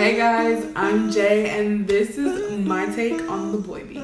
Hey guys, I'm Jay and this is my take on the boy beat.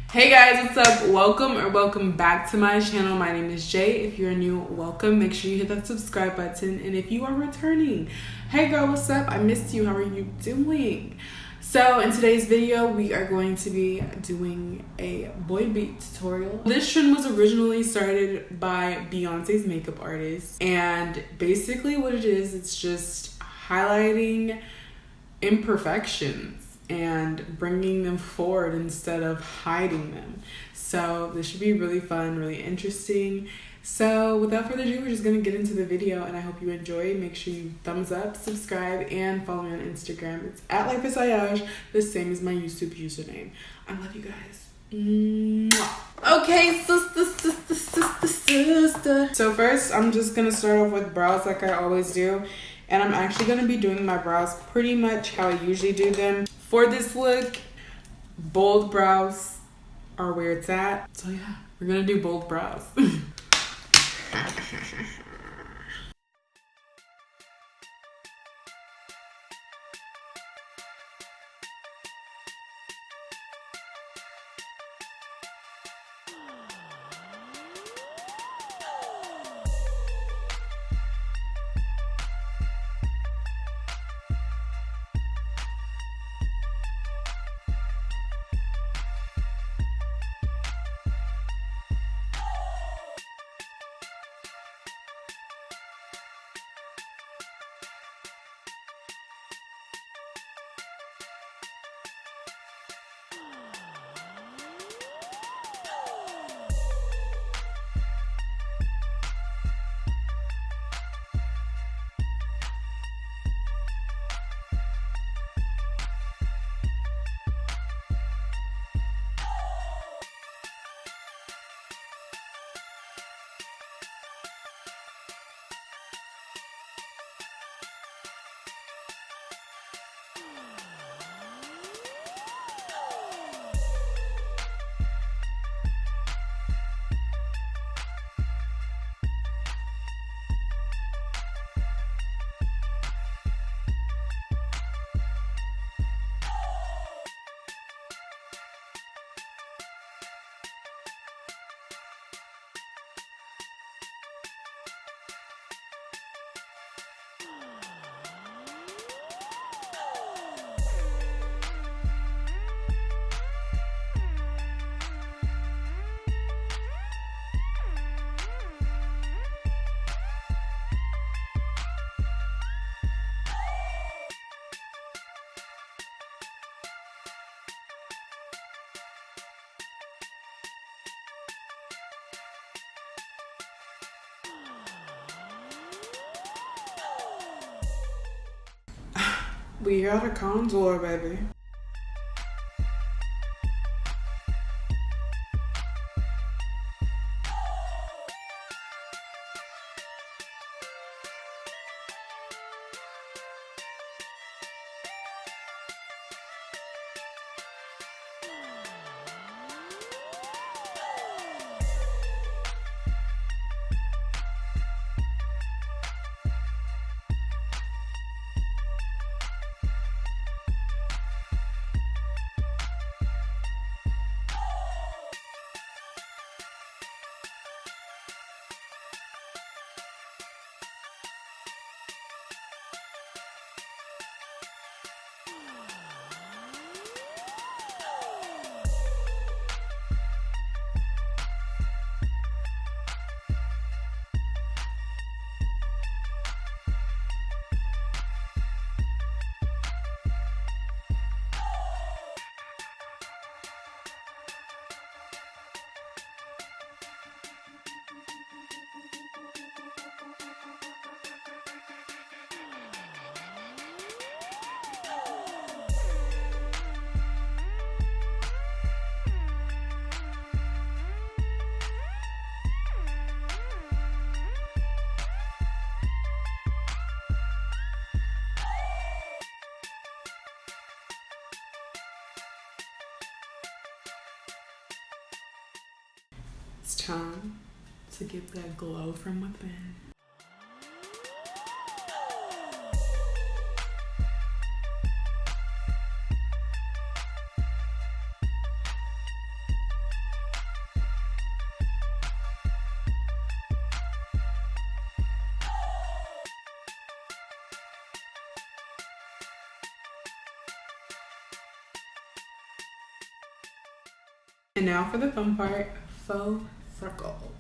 Hey guys, what's up? Welcome back to my channel. My name is Jay. If you're new, welcome. Make sure you hit that subscribe button. And if you are returning, hey girl, what's up? I missed you. How are you doing? So in today's video, we are going to be doing a boy beat tutorial. This trend was originally started by Beyonce's makeup artist. And basically what it is, it's just highlighting imperfections and bringing them forward instead of hiding them. So this should be really fun, really interesting. So without further ado, we're just gonna get into the video and I hope you enjoy. Make sure you thumbs up, subscribe, and follow me on Instagram. It's at @lifeisayaj, the same as my YouTube username. I love you guys. Mwah. Okay, sister. So first, I'm just gonna start off with brows like I always do. And I'm actually gonna be doing my brows pretty much how I usually do them. For this look, bold brows are where it's at. So yeah, we're gonna do bold brows. We here at a contour, baby. It's time to get that glow from within. And now for the fun part, faux freckles.